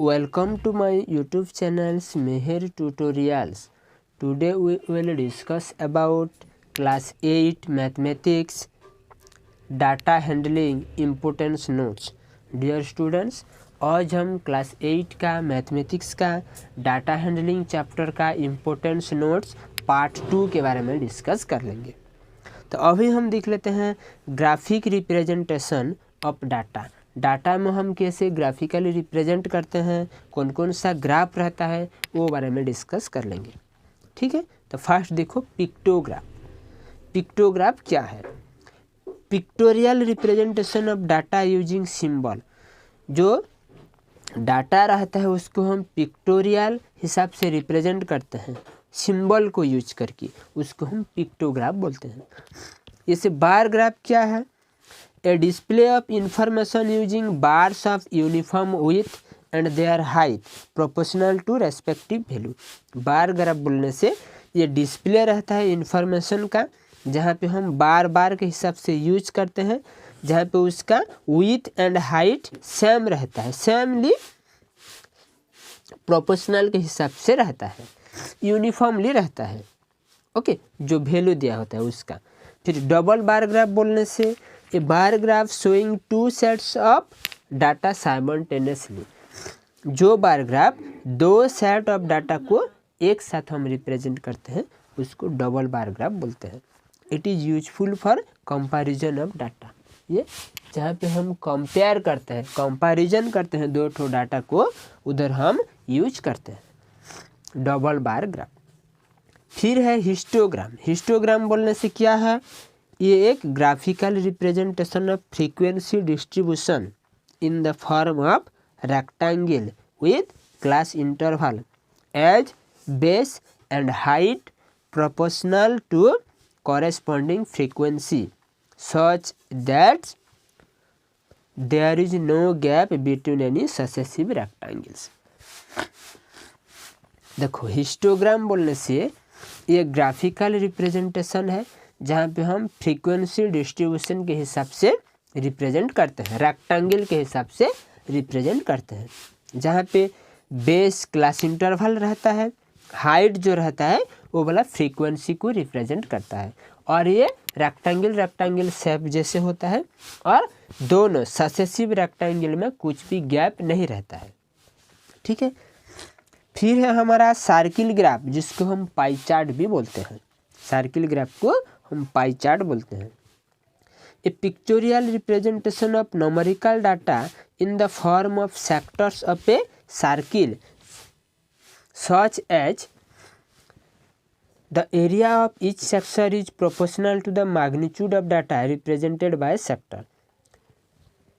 Welcome to my YouTube channel's Meher Tutorials. Today we will discuss about class 8 mathematics data handling importance notes. Dear students, आज हम class 8 का mathematics का data handling chapter का importance notes part 2 के बारे में discuss कर लेंगे। तो अभी हम देख लेते हैं graphic representation of data. Data में हम कैसे ग्राफिकली रिप्रेजेंट करते हैं, कौन कौन सा ग्राफ रहता है, वो बारे में डिस्कस कर लेंगे। ठीक है, तो फर्स्ट देखो पिक्टोग्राफ। पिक्टोग्राफ क्या है? Pictorial representation of data using symbol. जो डाटा रहता है उसको हम पिक्टोरियल हिसाब से रिप्रेजेंट करते हैं, सिंबल को यूज करके, उसको हम पिक्टोग्राफ बोलते हैं। जैसे बार ग्राफ क्या है? A display of information using bars of uniform width and their height proportional to respective value। Bar graph बोलने से ये डिस्प्ले रहता है इंफॉर्मेशन का, जहाँ पे हम बार बार के हिसाब से यूज करते हैं, जहाँ पे उसका विथ एंड हाइट सेम रहता है, सेमली प्रोपोर्शनल के हिसाब से रहता है, यूनिफॉर्मली रहता है। ओके, जो वैल्यू दिया होता है उसका। फिर डबल बार ग्राफ बोलने से a bar graph showing two sets of data simultaneously. जो बार ग्राफ दो सेट ऑफ डाटा को एक साथ हम रिप्रेजेंट करते हैं उसको डबल बार ग्राफ बोलते हैं। It is useful for comparison of data. ये जहाँ पे हम कंपेयर करते हैं, कंपैरिजन करते हैं दो ठो डाटा को, उधर हम यूज करते हैं डबल बार ग्राफ। फिर है हिस्टोग्राम। हिस्टोग्राम बोलने से क्या है? ये एक graphical representation of frequency distribution in the form of rectangle with class interval as base and height proportional to corresponding frequency such that there is no gap between any successive rectangles। देखो, histogram बोलने से ये graphical representation है जहाँ पे हम frequency distribution के हिसाब से रिप्रेजेंट करते हैं, रेक्टेंगल के हिसाब से रिप्रेजेंट करते हैं, जहाँ पे बेस क्लास इंटरवल रहता है, हाइट जो रहता है वो वाला फ्रीक्वेंसी को रिप्रेजेंट करता है, और ये रेक्टेंगल शेप जैसे होता है, और दोनों सक्सेसिव रेक्टेंगल में कुछ भी गैप नहीं रहता है। ठीक है। फिर है हमारा सर्किल ग्राफ, जिसको हम पाई चार्ट भी बोलते हैं। सर्किल ग्राफ को हम पाई चार्ट बोलते हैं। A pictorial representation of numerical data in the form of sectors of a circle such as the area of each sector is proportional to the magnitude of data represented by sector।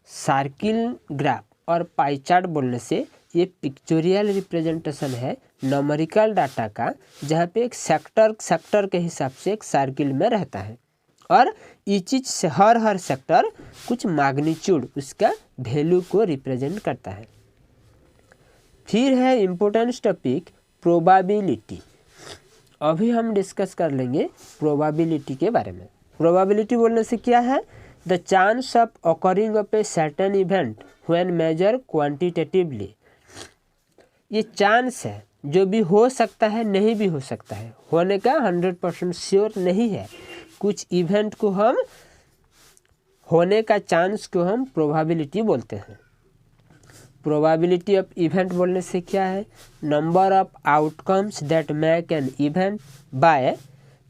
Circle graph और pie chart बोलने से ये pictorial representation है numerical data का, जहाँ पे एक sector के हिसाब से एक सर्किल में रहता है, और ईच से हर सेक्टर कुछ मैग्नीट्यूड, उसका वैल्यू को रिप्रेजेंट करता है। फिर है इम्पोर्टेंस टॉपिक प्रोबेबिलिटी। अभी हम डिस्कस कर लेंगे प्रोबेबिलिटी के बारे में। प्रोबेबिलिटी बोलने से क्या है? The chance of occurring of a certain event when measure quantitatively. ये चांस है, जो भी हो सकता है, नहीं भी हो सकता है, होने का 100% श्योर नहीं है। कुछ इवेंट को हम होने का चांस को हम प्रोबेबिलिटी बोलते हैं। प्रोबेबिलिटी ऑफ इवेंट बोलने से क्या है? Number of outcomes that make an event by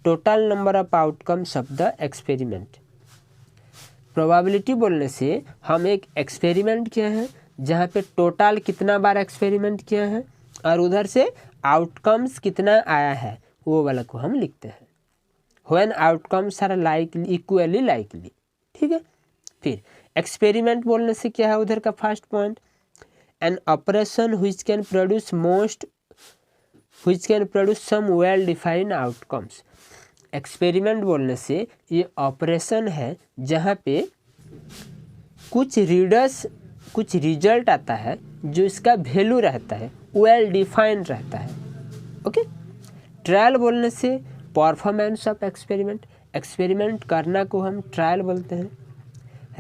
total number of outcomes of the experiment. Probability बोलने से हम एक एक्सपेरिमेंट किया है, जहाँ पे टोटल कितना बार एक्सपेरिमेंट किया है और उधर से आउटकम्स कितना आया है, वो वाला को हम लिखते हैं। When outcomes are likely equally likely. ठीक है। फिर एक्सपेरिमेंट बोलने से क्या है? उधर का first point, an operation which can produce some well defined outcomes। Experiment बोलने से ये ऑपरेशन है जहाँ पे कुछ रिजल्ट आता है, जो इसका वैल्यू रहता है वेल डिफाइंड रहता है। ओके। ट्रायल बोलने से परफॉर्मेंस ऑफ एक्सपेरिमेंट, एक्सपेरिमेंट करना को हम ट्रायल बोलते हैं।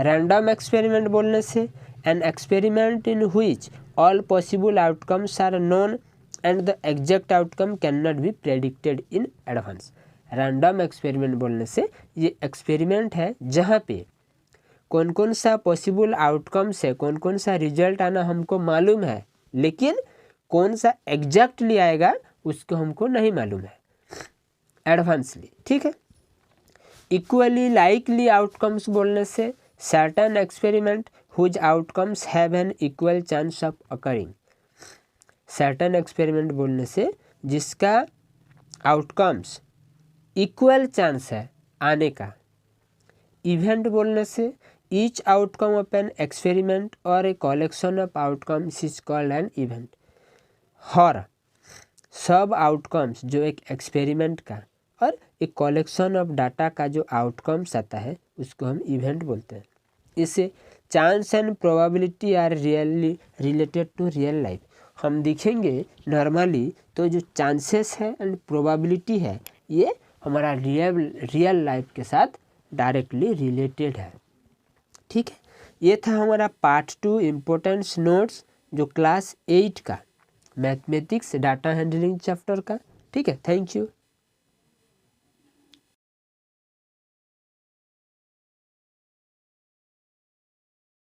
रैंडम एक्सपेरिमेंट बोलने से an experiment in which all possible outcomes are known and the exact outcome can not be predicted in advance. Random experiment बोलने से ये एक्सपेरिमेंट है जहाँ पे कौन कौन सा पॉसिबल आउटकम्स है, कौन कौन सा रिजल्ट आना हमको मालूम है, लेकिन कौन सा एग्जैक्टली आएगा उसको हमको नहीं मालूम है एडवांसली। ठीक है। इक्वली लाइकली आउटकम्स बोलने से certain experiment whose outcomes have an equal chance of occurring. Certain experiment बोलने से जिसका आउटकम्स इक्वल चांस है आने का। इवेंट बोलने से each outcome of an experiment और a collection of outcomes is called an event. और सब आउटकम्स जो एक एक्सपेरिमेंट का और एक कलेक्शन ऑफ डाटा का जो आउटकम्स आता है उसको हम इवेंट बोलते हैं। इससे chance and probability are really related to real life. हम देखेंगे नॉर्मली तो जो चांसेस है एंड प्रोबेबिलिटी है ये हमारा रियल लाइफ के साथ डायरेक्टली रिलेटेड है। ठीक है। ये था हमारा पार्ट 2 इम्पोर्टेंस नोट्स जो क्लास 8 का मैथमेटिक्स डाटा हैंडलिंग चैप्टर का। ठीक है। Thank you.